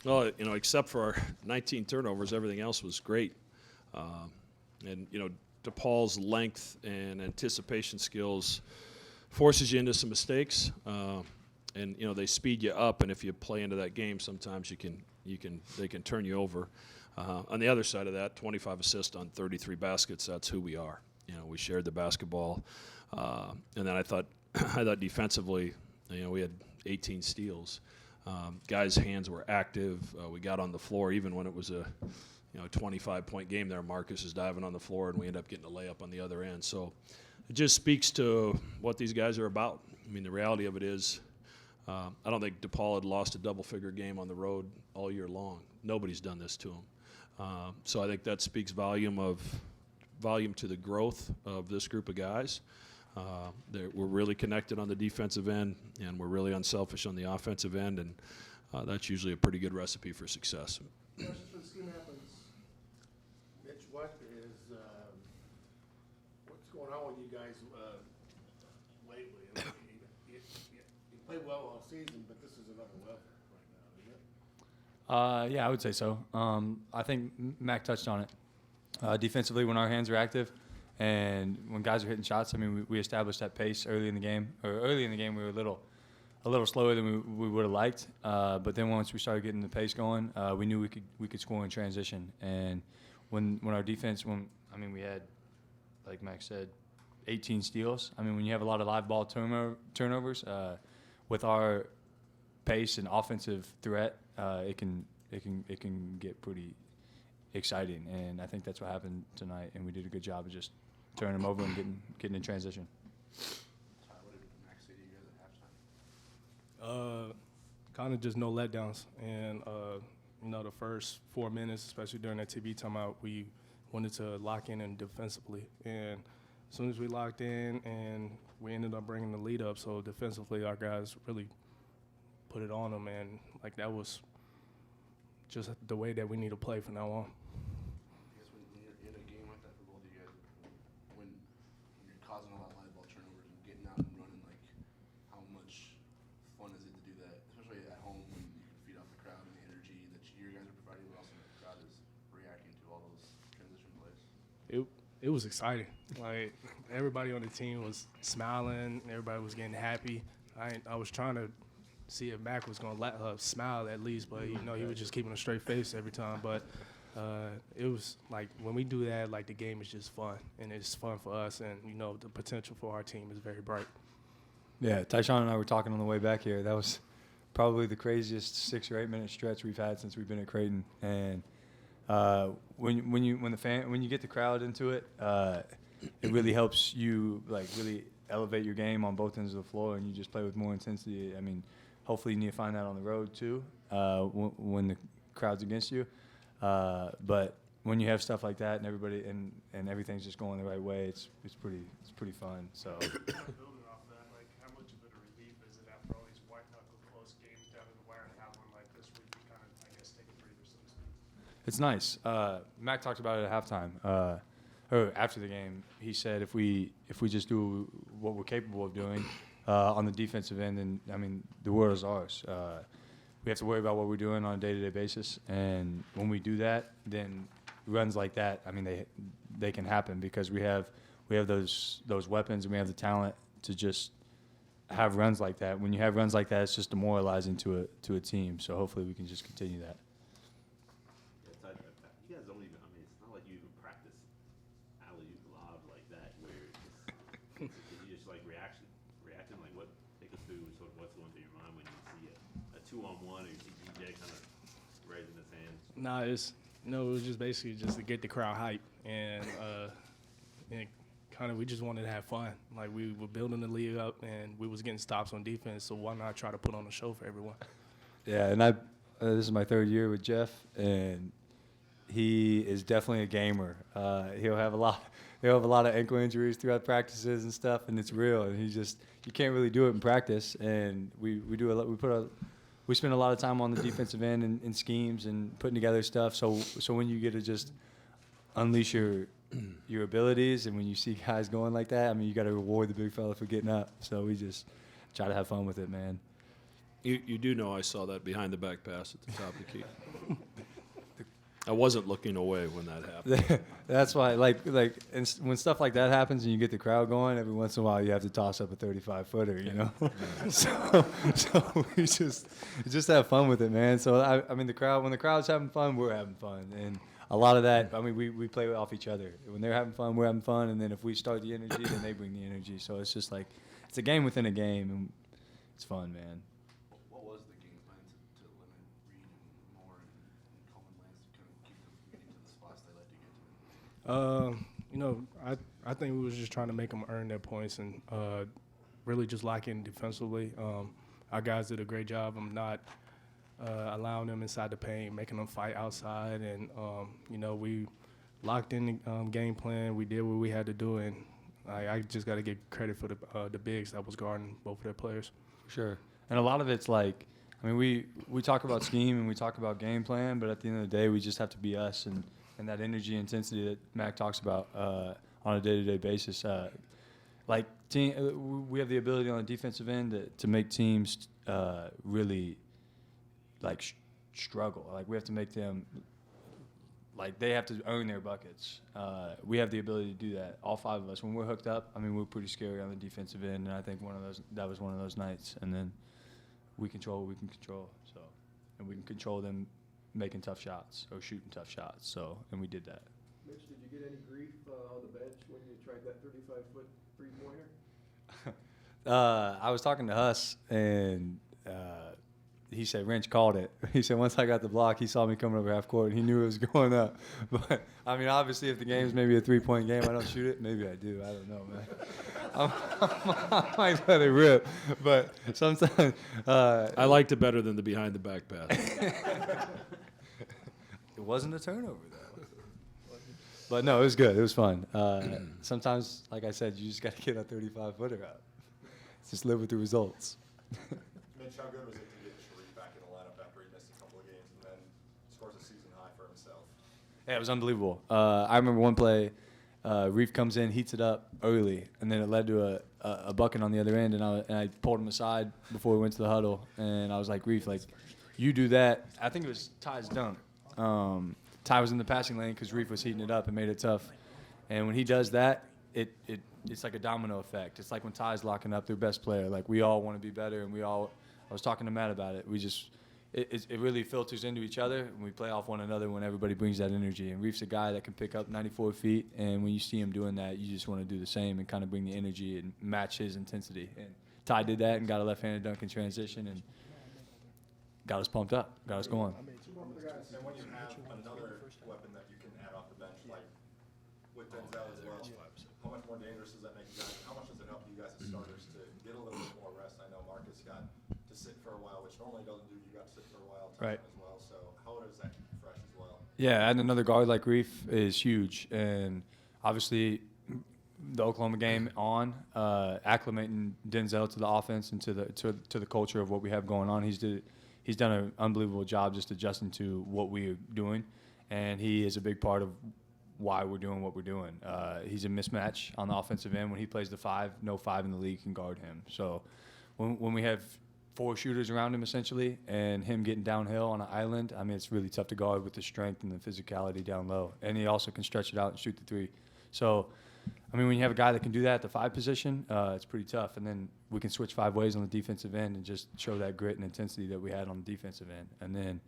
Well, except for our 19 turnovers, everything else was great. And DePaul's length and anticipation skills forces you into some mistakes, and they speed you up. And if you play into that game, sometimes they can turn you over. On the other side of that, 25 assists on 33 baskets. That's who we are. We shared the basketball, and then I thought defensively, we had 18 steals. Guys' hands were active. We got on the floor even when it was a 25-point game there. Marcus is diving on the floor, and we end up getting a layup on the other end. So it just speaks to what these guys are about. I mean, the reality of it is I don't think DePaul had lost a double-figure game on the road all year long. Nobody's done this to them. So I think that speaks volume to the growth of this group of guys. We're really connected on the defensive end, and we're really unselfish on the offensive end, and that's usually a pretty good recipe for success. Question for the scheme happens. Mitch, what is what's going on with you guys lately? I mean, you played well all season, but this is another level right now, isn't it? Yeah, I would say so. I think Mac touched on it. Defensively, when our hands are active and when guys are hitting shots, I mean, we established that pace early in the game. Early in the game, we were a little slower than we would have liked. But then once we started getting the pace going, we knew we could score in transition. And when our defense, we had, like Max said, 18 steals. I mean, when you have a lot of live ball turnovers, with our pace and offensive threat, it can get pretty exciting. And I think that's what happened tonight. And we did a good job of just turning them over and getting in transition. What did Max say to you guys at halftime? Kind of just no letdowns. And, the first 4 minutes, especially during that TV timeout, we wanted to lock in defensively. And as soon as we locked in, and we ended up bringing the lead up, so defensively our guys really put it on them. And, that was just the way that we need to play from now on. I guess when you're in a game like that for both of you guys, when you're causing a lot of live ball turnovers and getting out and running, how much fun is it to do that, especially at home when you can feed off the crowd and the energy that you guys are providing, but also the crowd is reacting to all those transition plays? It was exciting. Everybody on the team was smiling. Everybody was getting happy. I was trying to see if Mac was going to let her smile at least, but, he was just keeping a straight face every time. But it was when we do that, the game is just fun, and it's fun for us, and, the potential for our team is very bright. Yeah, Tyshawn and I were talking on the way back here. That was probably the craziest 6 or 8 minute stretch we've had since we've been at Creighton. And when you get the crowd into it, it really helps you really elevate your game on both ends of the floor, and you just play with more intensity. I mean, hopefully you need to find that on the road too, when the crowd's against you. But when you have stuff like that and everybody and everything's just going the right way, it's pretty fun. So. Building off that, how much of it a relief is it after all these white knuckle close games down to the wire to have one like this where you can kind of, take a breather, so to speak? It's nice. Mac talked about it at halftime. Or after the game, he said if we just do what we're capable of doing on the defensive end, then the world is ours. We have to worry about what we're doing on a day-to-day basis, and when we do that, then runs like that, they can happen because we have those weapons and we have the talent to just have runs like that. When you have runs like that, it's just demoralizing to a team. So hopefully we can just continue that. You guys don't even, it's not like you even practice alley-oop lob like that where you just reacting, what, take us through sort of what's going through your mind when you see a 2-on-1 or you see DJ kind of raising his hand? It was just basically just to get the crowd hype, and we just wanted to have fun. We were building the league up, and we was getting stops on defense, so why not try to put on a show for everyone? Yeah, and this is my 3rd year with Jeff, and he is definitely a gamer. He'll have a lot of ankle injuries throughout practices and stuff, and it's real. And you can't really do it in practice. And we spend a lot of time on the defensive end and schemes and putting together stuff. So when you get to just unleash your abilities, and when you see guys going like that, you got to reward the big fella for getting up. So we just try to have fun with it, man. You do know I saw that behind the back pass at the top of the key. I wasn't looking away when that happened. That's why, when stuff like that happens and you get the crowd going, every once in a while you have to toss up a 35-footer, you know. so we just have fun with it, man. So I mean, when the crowd's having fun, we're having fun, and a lot of that. I mean, we play off each other. When they're having fun, we're having fun, and then if we start the energy, then they bring the energy. So it's just like it's a game within a game, and it's fun, man. What was the game plan to limit Reed and Moore and Coleman Lance to kind of keep them getting to the spots they like to get to? You know, I think we was just trying to make them earn their points and really just lock in defensively. Our guys did a great job of not allowing them inside the paint, making them fight outside, and you know, we locked in the game plan. We did what we had to do, and I just got to give credit for the bigs that was guarding both of their players. Sure. And a lot of it's like, I mean, we talk about scheme and we talk about game plan, but at the end of the day, we just have to be us and that energy intensity that Mac talks about on a day-to-day basis. We have the ability on the defensive end to make teams really struggle. Like we have to make them they have to earn their buckets. We have the ability to do that. All five of us, when we're hooked up, I mean, we're pretty scary on the defensive end, and I think that was one of those nights. And then we control what we can control. So, and we can control them making tough shots or shooting tough shots. So, and we did that. Mitch, did you get any grief on the bench when you tried that 35-foot three-pointer? I was talking to Huss, and he said Wrench called it. He said once I got the block, he saw me coming over half court, and he knew it was going up. But, I mean, obviously, if the game's maybe a three-point game, I don't shoot it. Maybe I do. I don't know, man. I might let it rip. But sometimes I liked it better than the behind the back pass. It wasn't a turnover, though. But, no, it was good. It was fun. Sometimes, like I said, you just got to get a 35-footer out. Just live with the results. Mitch, how good was it to get Sharif back in the lineup after he missed a couple of games and then scores a season high for himself? Yeah, it was unbelievable. I remember one play, Reef comes in, heats it up early, and then it led to a bucket on the other end, and I pulled him aside before we went to the huddle, and I was like, Reef, you do that. I think it was Ty's dunk. Ty was in the passing lane because Reef was heating it up and made it tough. And when he does that, it's like a domino effect. It's like when Ty's locking up their best player. Like, we all want to be better, and I was talking to Matt about it. It really filters into each other, and we play off one another when everybody brings that energy. And Reef's a guy that can pick up 94 feet, and when you see him doing that, you just want to do the same and kind of bring the energy and match his intensity. And Ty did that and got a left-handed dunk in transition and got us pumped up, got us going. And when you have another weapon that you can add off the bench, like with Denzel as well, how much more dangerous does that make you guys? How much does it help you guys as starters to get a little bit more rest? I know Marcus got to sit for a while, which normally doesn't do. You got to sit for a while Right. as well. So how does that keep you fresh as well? Yeah, adding another guard like Reef is huge, and obviously the Oklahoma game acclimating Denzel to the offense and to the culture of what we have going on. He's done an unbelievable job just adjusting to what we're doing, and he is a big part of why we're doing what we're doing. He's a mismatch on the offensive end. When he plays the five, no five in the league can guard him. So when we have four shooters around him essentially and him getting downhill on an island, I mean, it's really tough to guard with the strength and the physicality down low. And he also can stretch it out and shoot the three. So, I mean, when you have a guy that can do that at the five position, it's pretty tough. And then we can switch five ways on the defensive end and just show that grit and intensity that we had on the defensive end. And then,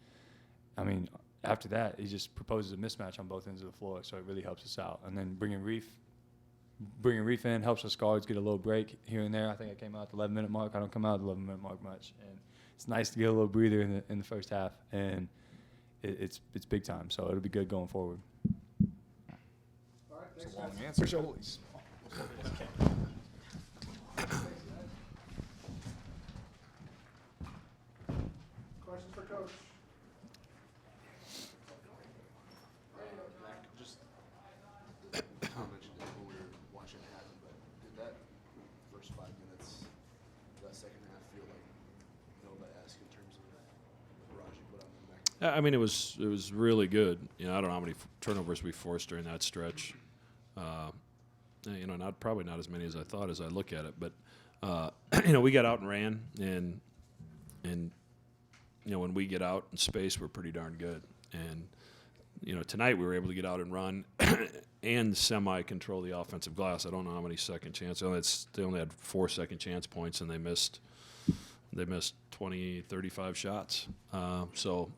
I mean, after that, he just proposes a mismatch on both ends of the floor, so it really helps us out. And then bringing Reef in helps us guards get a little break here and there. I think I came out at the 11-minute mark. I don't come out at the 11-minute mark much. And it's nice to get a little breather in the first half. And it's big time, so it'll be good going forward. All right, thanks, Long guys. answer. Holy smokes. Questions for Coach? Mac, just I mentioned it when we were watching it happen, but did that first 5 minutes, that second half feel like Nova-esque in terms of the barrage you put on them, Mac? I mean, it was really good. You know, I don't know how many turnovers we forced during that stretch. You know, probably not as many as I thought as I look at it. But you know, we got out and ran, and and when we get out in space, we're pretty darn good. And tonight we were able to get out and run and semi-control the offensive glass. I don't know how many second chance. They only had 4 second chance points, and they missed 20, 35 shots. So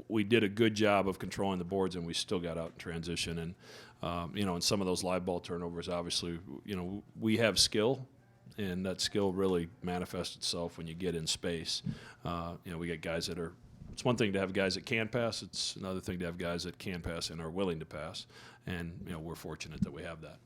we did a good job of controlling the boards, and we still got out in transition. And in some of those live ball turnovers, obviously, we have skill, and that skill really manifests itself when you get in space. We get guys that are. It's one thing to have guys that can pass. It's another thing to have guys that can pass and are willing to pass. And we're fortunate that we have that.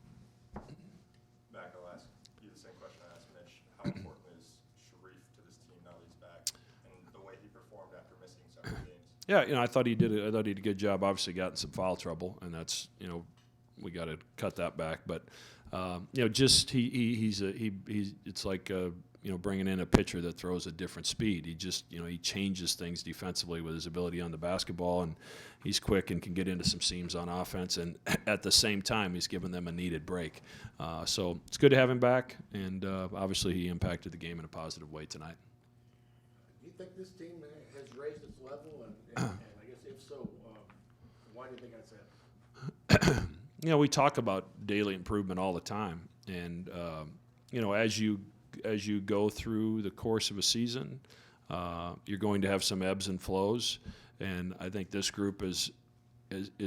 Mac, I'll ask you the same question I asked Mitch. How important is Sharif to this team now that he's back, and the way he performed after missing several games? Yeah, I thought he did a good job. Obviously, got in some foul trouble, and that's we got to cut that back. But just he's it's like bringing in a pitcher that throws a different speed. He just he changes things defensively with his ability on the basketball, and he's quick and can get into some seams on offense. And at the same time, he's giving them a needed break. So it's good to have him back, and obviously he impacted the game in a positive way tonight. Do you think this team has raised its level? And I guess if so, why do you think that's that? We talk about daily improvement all the time, and as you go through the course of a season, you're going to have some ebbs and flows, and I think this group is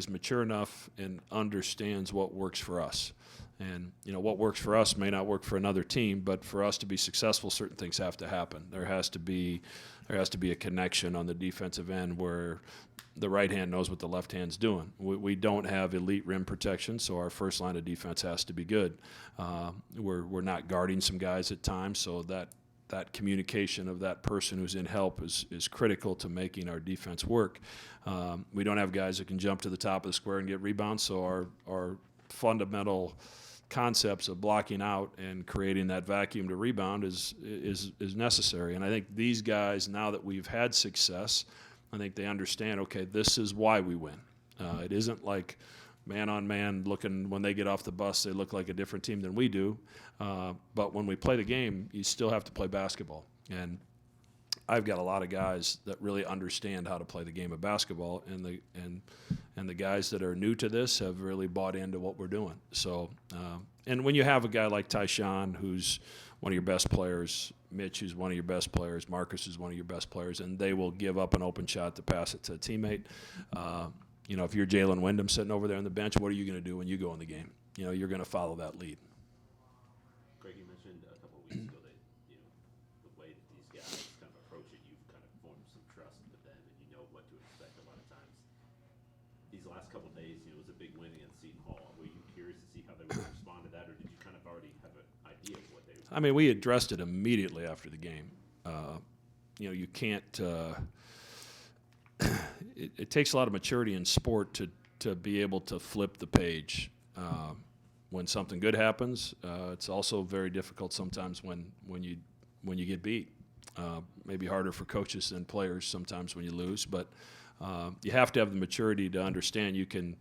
mature enough and understands what works for us. And what works for us may not work for another team, but for us to be successful, certain things have to happen. There has to be a connection on the defensive end where the right hand knows what the left hand's doing. We don't have elite rim protection, so our first line of defense has to be good. We're not guarding some guys at times, so that communication of that person who's in help is critical to making our defense work. We don't have guys that can jump to the top of the square and get rebounds, so our fundamental concepts of blocking out and creating that vacuum to rebound is necessary. And I think these guys, now that we've had success, I think they understand, okay, this is why we win. It isn't like man-on-man looking, when they get off the bus, they look like a different team than we do. But when we play the game, you still have to play basketball. And I've got a lot of guys that really understand how to play the game of basketball, and the guys that are new to this have really bought into what we're doing. So, and when you have a guy like Tyshawn, who's one of your best players, Mitch, who's one of your best players, Marcus, who's one of your best players, and they will give up an open shot to pass it to a teammate. If you're Jalen Wyndham sitting over there on the bench, what are you going to do when you go in the game? You're going to follow that lead. Greg, you mentioned a couple of weeks ago that the way that these guys kind of approach it, you've kind of formed some trust with them, and you know what to expect a lot of times. These last couple of days, it was a big win against Seton Hall. Were you curious to see how they would respond to that, or did you kind of already have an idea of what they would? I mean, we addressed it immediately after the game. You can't. It takes a lot of maturity in sport to be able to flip the page. When something good happens, it's also very difficult sometimes when you get beat. Maybe harder for coaches than players sometimes when you lose, but you have to have the maturity to understand you can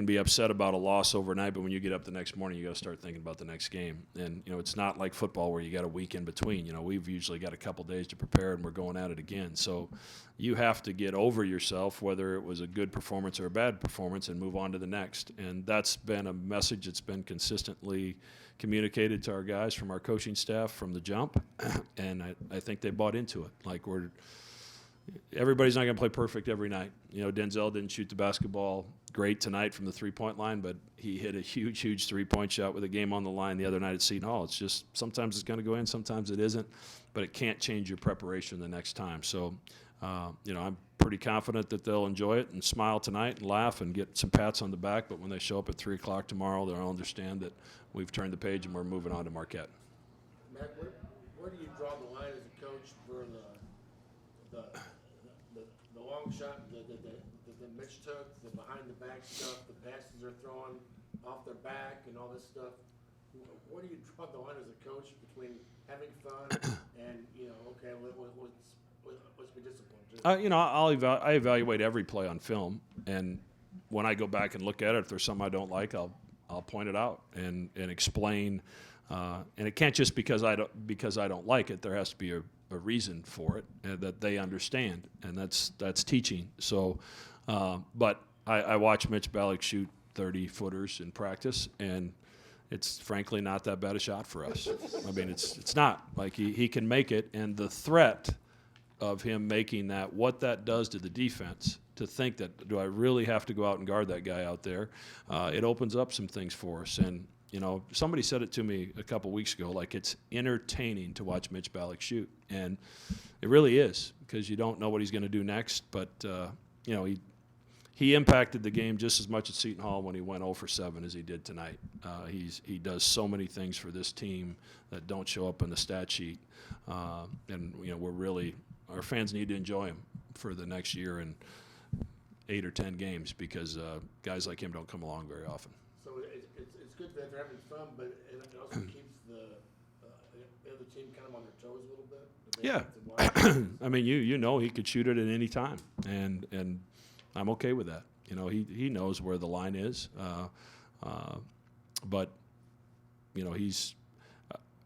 be upset about a loss overnight, but when you get up the next morning, you got to start thinking about the next game. And it's not like football where you got a week in between. We've usually got a couple days to prepare, and we're going at it again. So you have to get over yourself, whether it was a good performance or a bad performance, and move on to the next. And that's been a message that's been consistently communicated to our guys from our coaching staff from the jump, and I think they bought into it. Like, everybody's not going to play perfect every night. Denzel didn't shoot the basketball great tonight from the three-point line, but he hit a huge, huge three-point shot with a game on the line the other night at Seton Hall. It's just sometimes it's going to go in, sometimes it isn't, but it can't change your preparation the next time. So, I'm pretty confident that they'll enjoy it and smile tonight and laugh and get some pats on the back, but when they show up at 3 o'clock tomorrow, they'll understand that we've turned the page and we're moving on to Marquette. Matt, where do you draw the line as a coach for the long shot that Mitch took, the behind-the-back stuff, the passes they're throwing off their back and all this stuff? Where do you draw the line as a coach between having fun and, okay, let's be disciplined? I evaluate every play on film, and when I go back and look at it, if there's something I don't like, I'll point it out and explain. And it can't just because I don't like it. There has to be a a reason for it, and that they understand, and that's teaching. So, but I watch Mitch Ballock shoot 30-footers in practice, and it's frankly not that bad a shot for us. I mean, it's not. Like, he can make it, and the threat of him making that, what that does to the defense, to think that, do I really have to go out and guard that guy out there? It opens up some things for us. And, you know, somebody said it to me a couple weeks ago, like, it's entertaining to watch Mitch Ballock shoot. And it really is, because you don't know what he's going to do next. But, you know, he impacted the game just as much at Seton Hall when he went 0 for 7 as he did tonight. He does so many things for this team that don't show up in the stat sheet. And, you know, our fans need to enjoy him for the next year and 8 or 10 games, because guys like him don't come along very often. So it's good that they're having fun, but it also keeps the other team kind of on their toes a little bit. They Yeah. have to watch. I mean, you know he could shoot it at any time, and I'm okay with that. You know, he knows where the line is, but you know, he's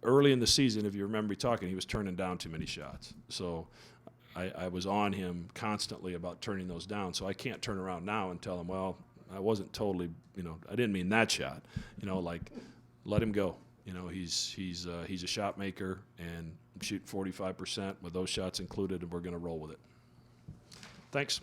early in the season, if you remember me talking, he was turning down too many shots. So I was on him constantly about turning those down. So I can't turn around now and tell him, well, I wasn't totally, you know, I didn't mean that shot. You know, like, let him go. You know, he's a shot maker, and shoot 45% with those shots included, and we're going to roll with it. Thanks.